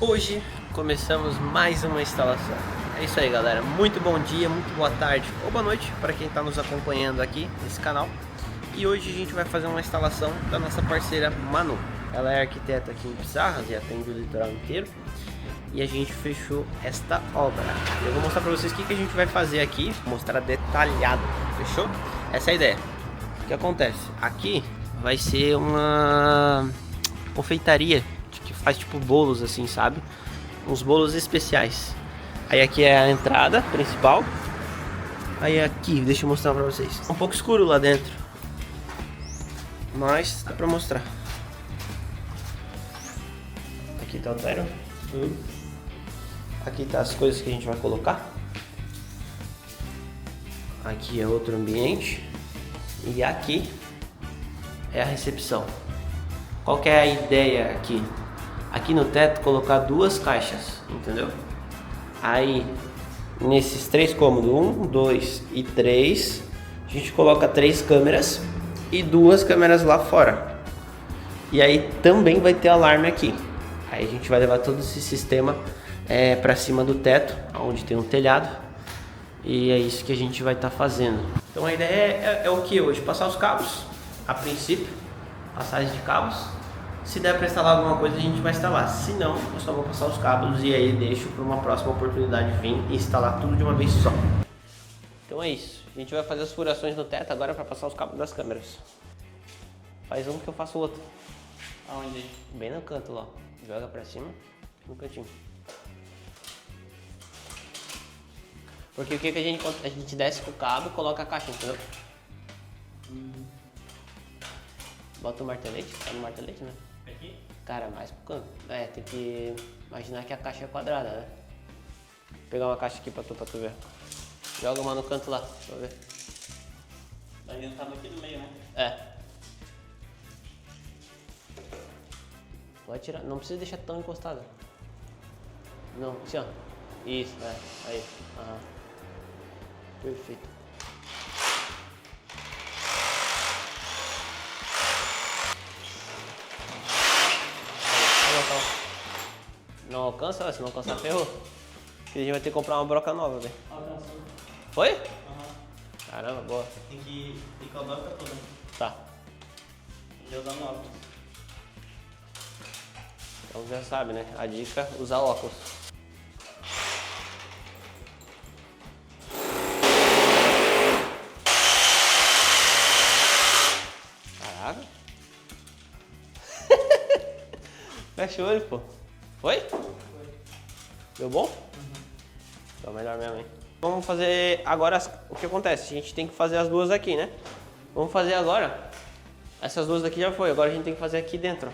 Hoje começamos mais uma instalação. É isso aí, galera, muito bom dia, muito boa tarde ou boa noite para quem está nos acompanhando aqui nesse canal. E hoje a gente vai fazer uma instalação da nossa parceira Manu. Ela é arquiteta aqui em Pissarras e atende o litoral inteiro. E a gente fechou esta obra. Eu vou mostrar para vocês o que a gente vai fazer aqui, mostrar detalhado, fechou? Essa é a ideia. O que acontece? Aqui vai ser uma confeitaria que faz tipo bolos assim, sabe? Uns bolos especiais. Aí aqui é a entrada principal. Aí aqui, deixa eu mostrar pra vocês. É um pouco escuro lá dentro, mas dá pra mostrar. Aqui tá o teto. Aqui tá as coisas que a gente vai colocar. Aqui é outro ambiente. E aqui é a recepção. Qual que é a ideia aqui? Aqui no teto colocar duas caixas, entendeu? Aí nesses três cômodos, 1, 2 e 3, a gente coloca 3 câmeras e 2 câmeras lá fora. E aí também vai ter alarme aqui. Aí a gente vai levar todo esse sistema para cima do teto, onde tem um telhado. E é isso que a gente vai estar fazendo. Então a ideia é o que hoje? Passar os cabos, a princípio, passagem de cabos. Se der para instalar alguma coisa, a gente vai instalar. Se não, eu só vou passar os cabos e aí deixo para uma próxima oportunidade vir e instalar tudo de uma vez só. Então é isso. A gente vai fazer as furações no teto agora para passar os cabos das câmeras. Faz um que eu faço o outro. Aonde? Bem no canto lá. Joga para cima, no cantinho. Porque o que a gente desce com o cabo e coloca a caixa, entendeu? Bota o martelete, tá no martelete, né? Aqui? Cara, mais pro canto. Tem que imaginar que a caixa é quadrada, né? Vou pegar uma caixa aqui pra tu ver. Joga uma no canto lá, pra eu ver. Daí eu tava aqui no meio, né? Pode tirar, não precisa deixar tão encostado. Não, assim ó. Isso, aí. Aham. Perfeito. Não alcança, se não alcançar ferrou. A gente vai ter que comprar uma broca nova, velho. Alcançou. Foi? Aham. Caramba, boa. Tem que a broca toda. Tá. Já usando óculos. Então já sabe, né? A dica, usar óculos. Caraca. Fecha o olho, pô. Foi? Deu bom? Então melhor mesmo, hein? Vamos fazer agora o que acontece. A gente tem que fazer as duas aqui, né? Vamos fazer agora. Essas duas daqui já foi. Agora a gente tem que fazer aqui dentro, ó.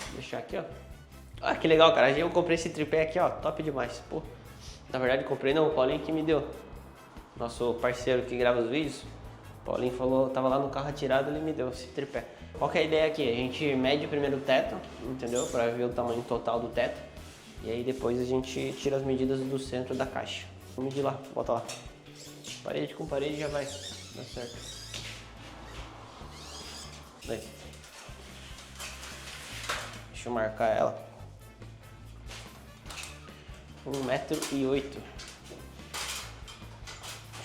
Vou deixar aqui, ó. Ah, que legal, cara. Eu comprei esse tripé aqui, ó. Top demais. Pô. Na verdade, comprei não. O Paulinho que me deu. Nosso parceiro que grava os vídeos. O Paulinho falou, tava lá no carro atirado, ele me deu esse tripé. Qual que é a ideia aqui? A gente mede primeiro o teto, entendeu? Pra ver o tamanho total do teto. E aí depois a gente tira as medidas do centro da caixa. Vou medir lá, bota lá. Parede com parede já vai dar certo. Daí. Deixa eu marcar ela. 1,08 m. Deixa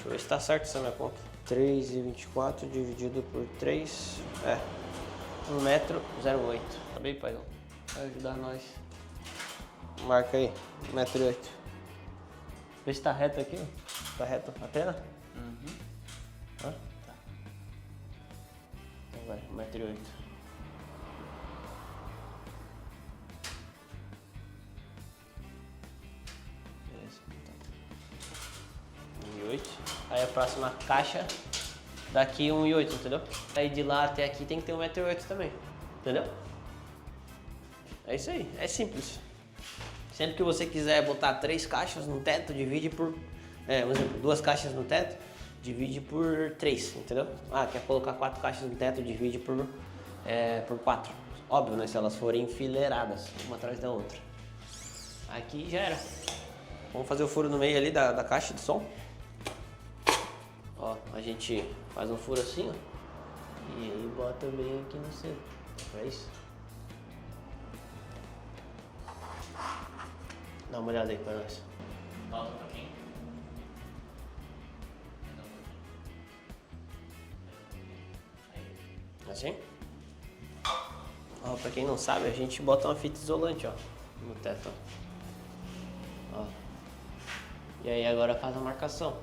eu ver se tá certo essa minha conta. 3,24 dividido por 3. 1,08 m. Tá bem, paizão? Vai ajudar nós. Marca aí, 1,08 m. Vê se tá reto aqui, ó. Tá reto a pena? Uhum. Hã? Tá. Então vai, 1,08 m. Beleza, então. 1,08 m. Aí a próxima caixa, daqui 1,08 m, entendeu? Aí de lá até aqui tem que ter 1,08 m também, entendeu? É isso aí, é simples. Sempre que você quiser botar 3 caixas no teto, divide por... por exemplo, 2 caixas no teto, divide por 3, entendeu? Ah, quer colocar 4 caixas no teto, divide por 4. Óbvio, né? Se elas forem enfileiradas, uma atrás da outra. Aqui já era. Vamos fazer o furo no meio ali da caixa de som. Ó, a gente faz um furo assim, ó. E aí bota bem aqui no centro. É isso. Dá uma olhada aí pra nós. Volta um pouquinho. Assim? Ó, pra quem não sabe, a gente bota uma fita isolante, ó, no teto, ó. E aí agora faz a marcação.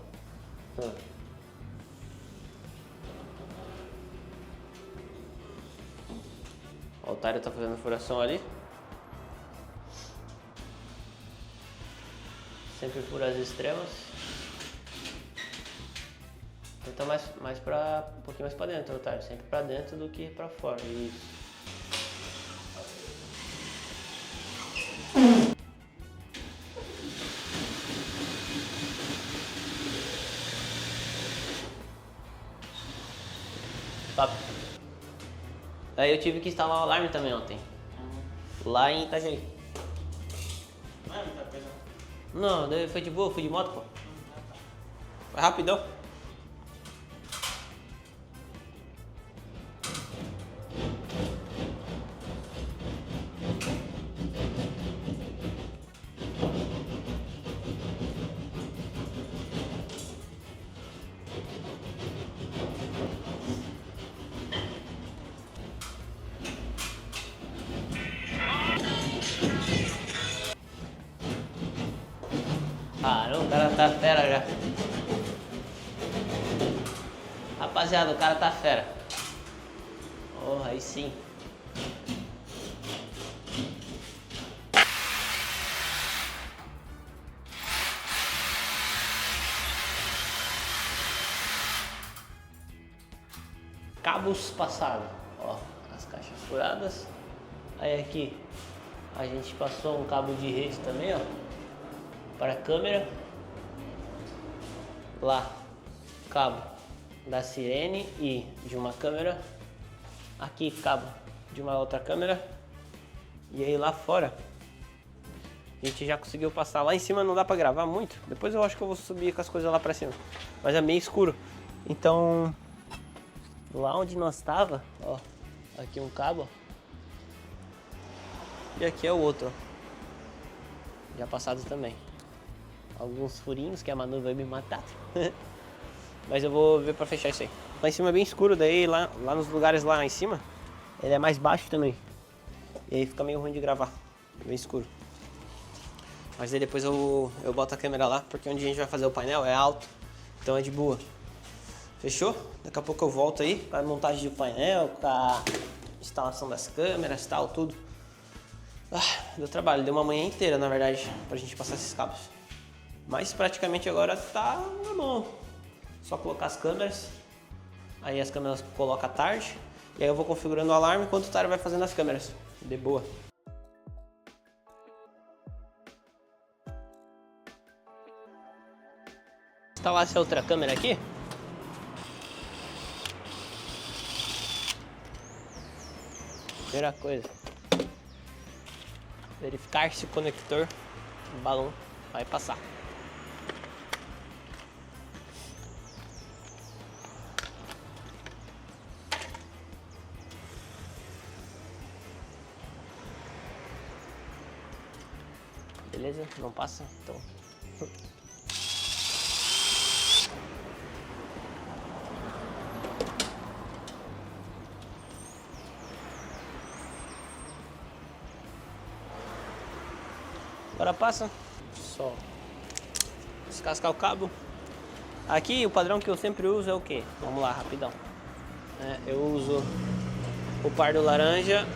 O otário tá fazendo furação ali. Sempre por as extremas. Então mais pra, um pouquinho mais pra dentro, otário. Sempre pra dentro do que pra fora. Isso. Top. Aí eu tive que instalar o alarme também ontem. Lá em Itajaí. Não é muita coisa. Não, daí foi de boa, fui de moto, pô. Foi rapidão. Ah, não, o cara tá fera já. Rapaziada, o cara tá fera. Oh, aí sim. Cabos passados. Ó, as caixas furadas. Aí aqui a gente passou um cabo de rede também, ó, para a câmera. Lá, cabo da sirene e de uma câmera. Aqui, cabo de uma outra câmera. E aí lá fora a gente já conseguiu passar. Lá em cima não dá pra gravar muito. Depois eu acho que eu vou subir com as coisas lá pra cima. Mas é meio escuro. Então, lá onde nós estava, ó, aqui um cabo, ó. E aqui é o outro, ó. Já passado também. Alguns furinhos que a Manu vai me matar. Mas eu vou ver pra fechar isso aí. Lá em cima é bem escuro, daí lá nos lugares lá em cima ele é mais baixo também. E aí fica meio ruim de gravar. É bem escuro. Mas aí depois eu boto a câmera lá, porque onde a gente vai fazer o painel é alto. Então é de boa. Fechou? Daqui a pouco eu volto aí para a montagem do painel, com a instalação das câmeras e tal, tudo. Deu trabalho, deu uma manhã inteira na verdade pra gente passar esses cabos. Mas praticamente agora tá na mão. Só colocar as câmeras. Aí as câmeras coloca à tarde. E aí eu vou configurando o alarme enquanto o Tário vai fazendo as câmeras. De boa. Instalar essa outra câmera aqui. Primeira coisa, verificar se o conector do balão vai passar. Beleza? Não passa? Então. Agora passa. Só descascar o cabo. Aqui o padrão que eu sempre uso é o que? Vamos lá, rapidão. Eu uso o par do laranja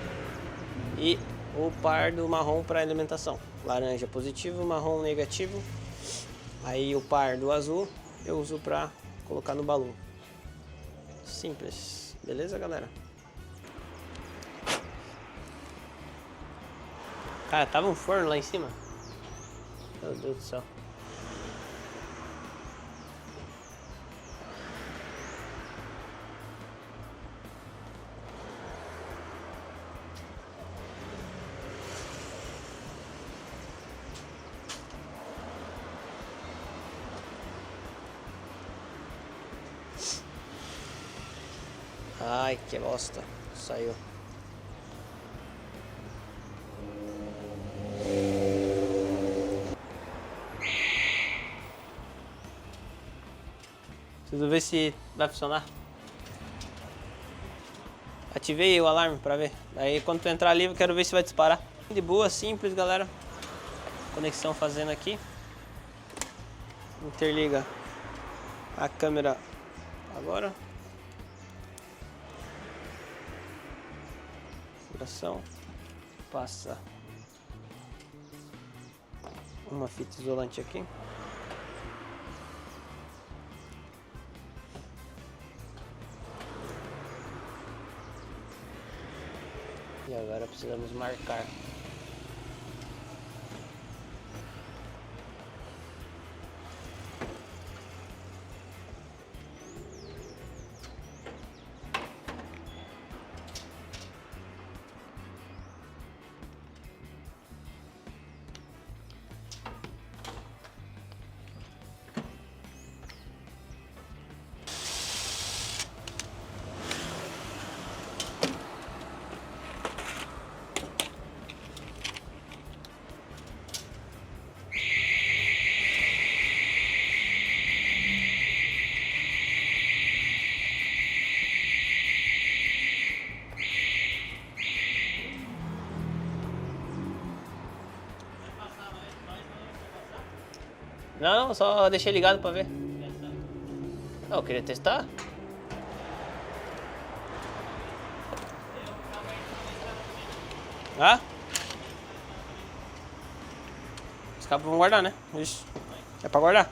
e o par do marrom para alimentação. Laranja positivo, marrom negativo. Aí o par do azul eu uso para colocar no balão. Simples. Beleza, galera? Cara, tava um forno lá em cima. Meu Deus do céu. Ai, que bosta. Saiu. Preciso ver se vai funcionar. Ativei o alarme pra ver. Aí quando tu entrar ali eu quero ver se vai disparar. De boa, simples, galera. Conexão fazendo aqui. Interliga a câmera agora. Configuração. Passa uma fita isolante aqui. E agora precisamos marcar. Não, só deixei ligado pra ver. Não, eu queria testar. Ah? Os cabos vão guardar, né? Isso. É pra guardar?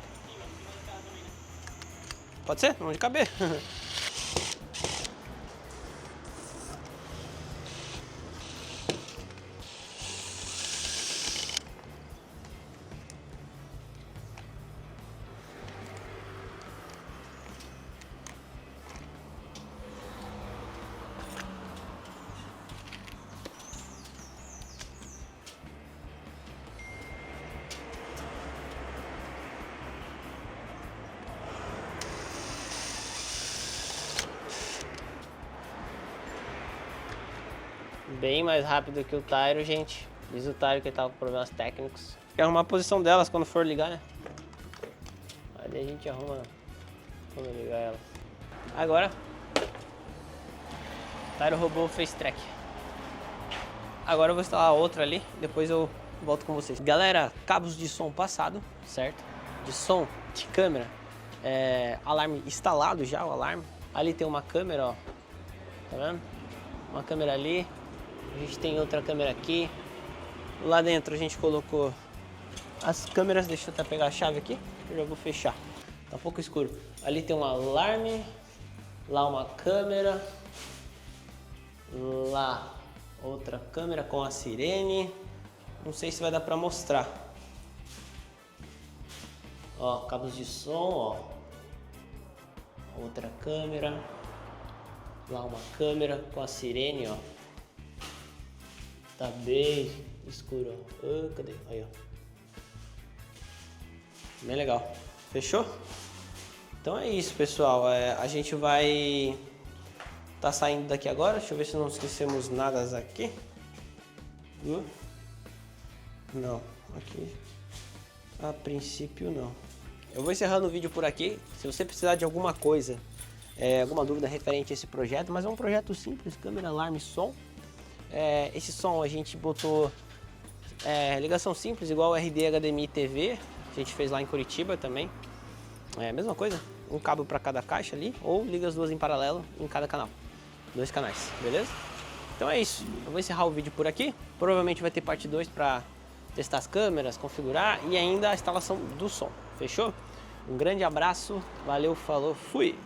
Pode ser, onde caber. Bem mais rápido que o Tyro, gente. Diz o Tyro que ele tava com problemas técnicos. Tem que arrumar a posição delas quando for ligar, né? Aí a gente arruma quando ligar ela. Agora, Tyro roubou o Face Track. Agora eu vou instalar outra ali, depois eu volto com vocês. Galera, cabos de som passado, certo? De som, de câmera. Alarme instalado já, o alarme. Ali tem uma câmera, ó. Tá vendo? Uma câmera ali. A gente tem outra câmera aqui. Lá dentro a gente colocou as câmeras. Deixa eu até pegar a chave aqui. Eu já vou fechar. Tá um pouco escuro. Ali tem um alarme. Lá uma câmera. Lá outra câmera com a sirene. Não sei se vai dar pra mostrar. Ó, cabos de som, ó. Outra câmera. Lá uma câmera com a sirene, ó. Tá bem escuro, ó. Cadê? Aí, ó. Bem legal. Fechou? Então é isso, pessoal. A gente vai tá saindo daqui agora. Deixa eu ver se não esquecemos nada aqui. Não, aqui a princípio não. Eu vou encerrando o vídeo por aqui. Se você precisar de alguma coisa, alguma dúvida referente a esse projeto, mas é um projeto simples, câmera, alarme, som. Esse som a gente botou ligação simples, igual o RD HDMI TV, a gente fez lá em Curitiba também. Mesma coisa, um cabo para cada caixa ali, ou liga as duas em paralelo em cada canal, 2 canais, beleza? Então é isso, eu vou encerrar o vídeo por aqui, provavelmente vai ter parte 2 para testar as câmeras, configurar e ainda a instalação do som, fechou? Um grande abraço, valeu, falou, fui!